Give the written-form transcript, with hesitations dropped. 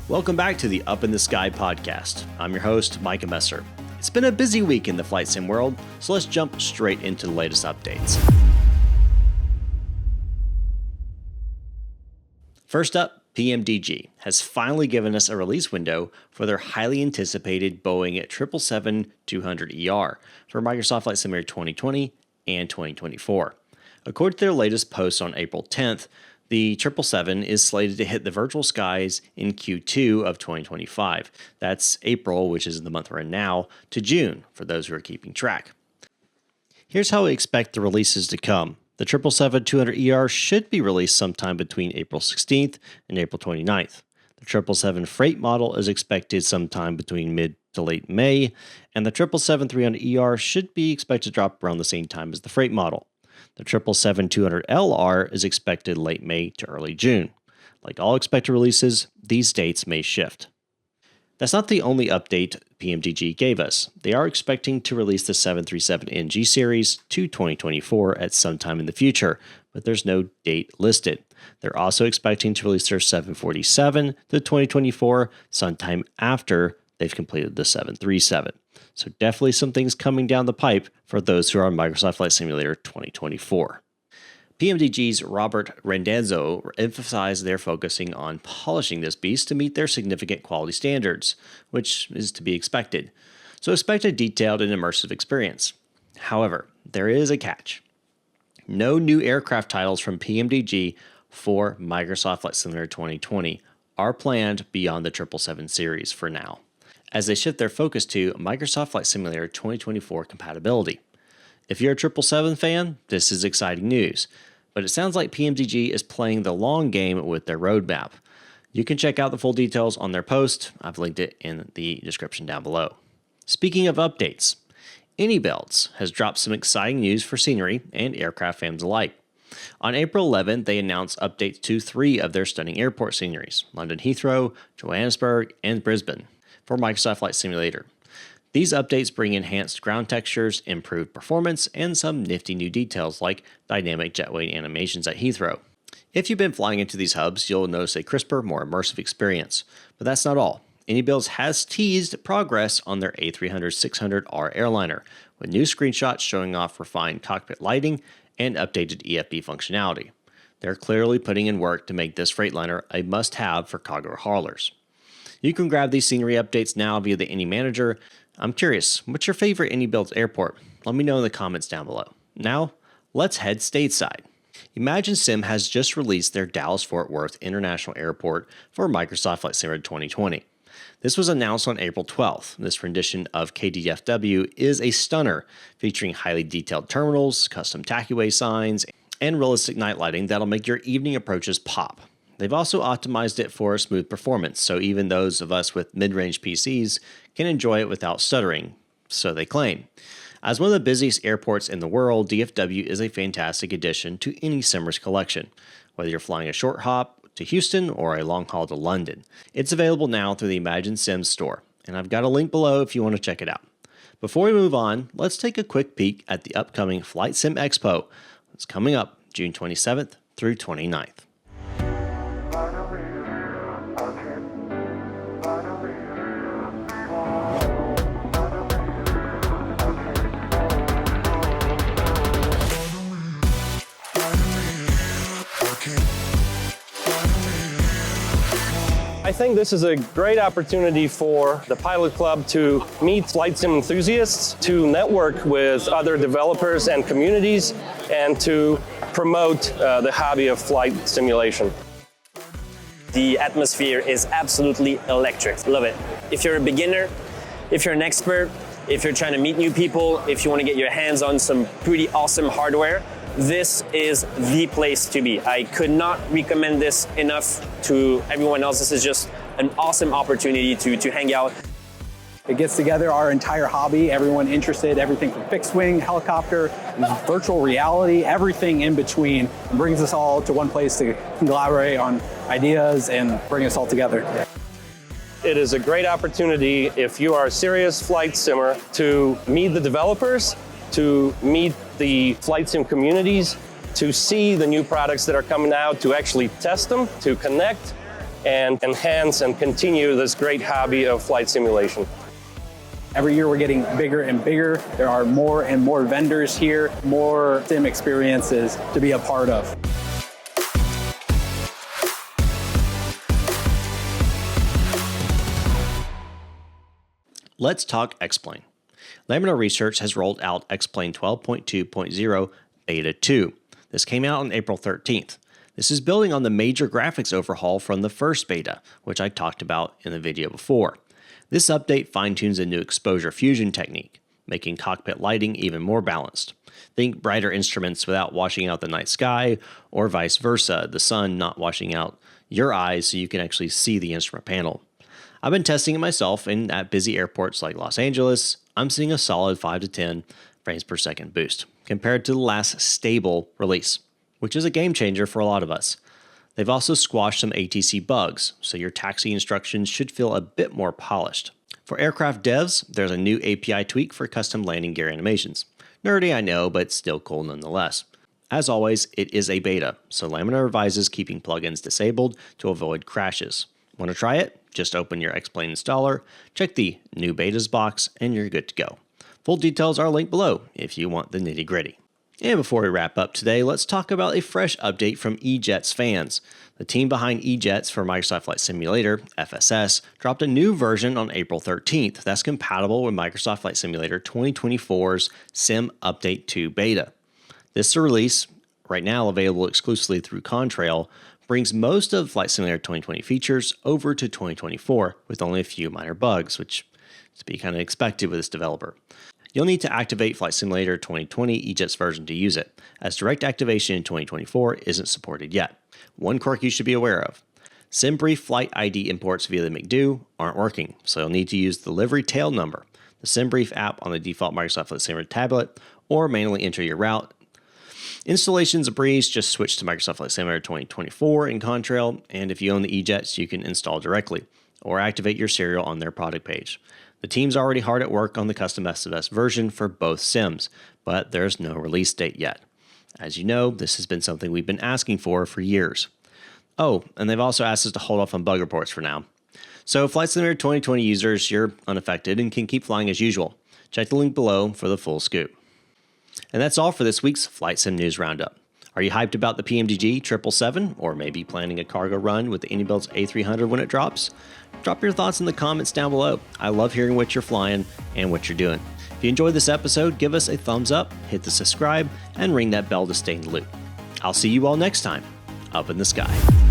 Welcome back to the Up in the Sky podcast. I'm your host, Micah Messer. It's been a busy week in the flight sim world, so let's jump straight into the latest updates. First up, PMDG has finally given us a release window for their highly anticipated Boeing 777-200ER for Microsoft Flight Simulator 2020 and 2024. According to their latest post on April 10th, the 777 is slated to hit the virtual skies in Q2 of 2025. That's April, which is the month we're in now, to June, for those who are keeping track. Here's how we expect the releases to come. The 777-200ER should be released sometime between April 16th and April 29th. The 777 freight model is expected sometime between mid to late May, and the 777-300ER should be expected to drop around the same time as the freight model. The 777-200LR is expected late May to early June. Like all expected releases, these dates may shift. That's not the only update PMDG gave us. They are expecting to release the 737NG series to 2024 at some time in the future, but there's no date listed. They're also expecting to release their 747 to 2024 sometime after they've completed the 737. So definitely some things coming down the pipe for those who are on Microsoft Flight Simulator 2024. PMDG's Robert Randazzo emphasized they're focusing on polishing this beast to meet their significant quality standards, which is to be expected. So expect a detailed and immersive experience. However, there is a catch. No new aircraft titles from PMDG for Microsoft Flight Simulator 2020 are planned beyond the 777 series for now, as they shift their focus to Microsoft Flight Simulator 2024 compatibility. If you're a 777 fan, this is exciting news, but it sounds like PMDG is playing the long game with their roadmap. You can check out the full details on their post. I've linked it in the description down below. Speaking of updates, iniBuilds has dropped some exciting news for scenery and aircraft fans alike. On April 11th, they announced updates to 3 of their stunning airport sceneries, London Heathrow, Johannesburg, and Brisbane, for Microsoft Flight Simulator. These updates bring enhanced ground textures, improved performance, and some nifty new details like dynamic jetway animations at Heathrow. If you've been flying into these hubs, you'll notice a crisper, more immersive experience. But that's not all. iniBuilds has teased progress on their A300-600R airliner, with new screenshots showing off refined cockpit lighting and updated EFB functionality. They're clearly putting in work to make this Freightliner a must-have for cargo haulers. You can grab these scenery updates now via the Ini Manager. I'm curious, what's your favorite iniBuilds airport? Let me know in the comments down below. Now, let's head stateside. Imagine Sim has just released their Dallas-Fort Worth International Airport for Microsoft Flight Simulator 2020. This was announced on April 12th. This rendition of KDFW is a stunner, featuring highly detailed terminals, custom taxiway signs, and realistic night lighting that'll make your evening approaches pop. They've also optimized it for a smooth performance, so even those of us with mid-range PCs can enjoy it without stuttering, so they claim. As one of the busiest airports in the world, DFW is a fantastic addition to any simmer's collection, whether you're flying a short hop to Houston or a long haul to London. It's available now through the Imagine Sims store, and I've got a link below if you want to check it out. Before we move on, let's take a quick peek at the upcoming Flight Sim Expo. It's coming up June 27th through 29th. I think this is a great opportunity for the Pilot Club to meet flight sim enthusiasts, to network with other developers and communities, and to promote the hobby of flight simulation. The atmosphere is absolutely electric. Love it. If you're a beginner, if you're an expert, if you're trying to meet new people, if you want to get your hands on some pretty awesome hardware, this is the place to be. I could not recommend this enough to everyone else. This is just an awesome opportunity to hang out. It gets together our entire hobby, everyone interested, everything from fixed wing, helicopter, virtual reality, everything in between, and brings us all to one place to collaborate on ideas and bring us all together. It is a great opportunity if you are a serious flight simmer to meet the developers, to meet the flight sim communities, to see the new products that are coming out, to actually test them, to connect, and enhance and continue this great hobby of flight simulation. Every year we're getting bigger and bigger. There are more and more vendors here, more sim experiences to be a part of. Let's talk X-Plane. Laminar Research has rolled out X-Plane 12.2.0 Beta 2. This came out on April 13th. This is building on the major graphics overhaul from the first beta, which I talked about in the video before. This update fine-tunes a new exposure fusion technique, making cockpit lighting even more balanced. Think brighter instruments without washing out the night sky, or vice versa, the sun not washing out your eyes so you can actually see the instrument panel. I've been testing it myself, and at busy airports like Los Angeles, I'm seeing a solid 5 to 10 frames per second boost, compared to the last stable release, which is a game changer for a lot of us. They've also squashed some ATC bugs, so your taxi instructions should feel a bit more polished. For aircraft devs, there's a new API tweak for custom landing gear animations. Nerdy, I know, but still cool nonetheless. As always, it is a beta, so Laminar advises keeping plugins disabled to avoid crashes. Want to try it? Just open your X-Plane installer, check the New Betas box, and you're good to go. Full details are linked below if you want the nitty-gritty. And before we wrap up today, let's talk about a fresh update from E-Jets fans. The team behind E-Jets for Microsoft Flight Simulator, FSS, dropped a new version on April 13th that's compatible with Microsoft Flight Simulator 2024's Sim Update 2 beta. This release, right now available exclusively through Contrail, brings most of Flight Simulator 2020 features over to 2024 with only a few minor bugs, which is to be kind of expected with this developer. You'll need to activate Flight Simulator 2020 E-Jets version to use it, as direct activation in 2024 isn't supported yet. One quirk you should be aware of. SimBrief Flight ID imports via the McDo aren't working, so you'll need to use the livery tail number, the SimBrief app on the default Microsoft Flight Simulator tablet, or manually enter your route. Installation's a breeze, just switch to Microsoft Flight Simulator 2024 in Contrail, and if you own the E-Jets, you can install directly, or activate your serial on their product page. The team's already hard at work on the custom FSS version for both sims, but there's no release date yet. As you know, this has been something we've been asking for years. Oh, and they've also asked us to hold off on bug reports for now. So Flight Simulator 2020 users, you're unaffected and can keep flying as usual. Check the link below for the full scoop. And that's all for this week's Flight Sim News Roundup. Are you hyped about the PMDG 777, or maybe planning a cargo run with the iniBuilds A300 when it drops? Drop your thoughts in the comments down below. I love hearing what you're flying and what you're doing. If you enjoyed this episode, give us a thumbs up, hit the subscribe, and ring that bell to stay in the loop. I'll see you all next time, up in the sky.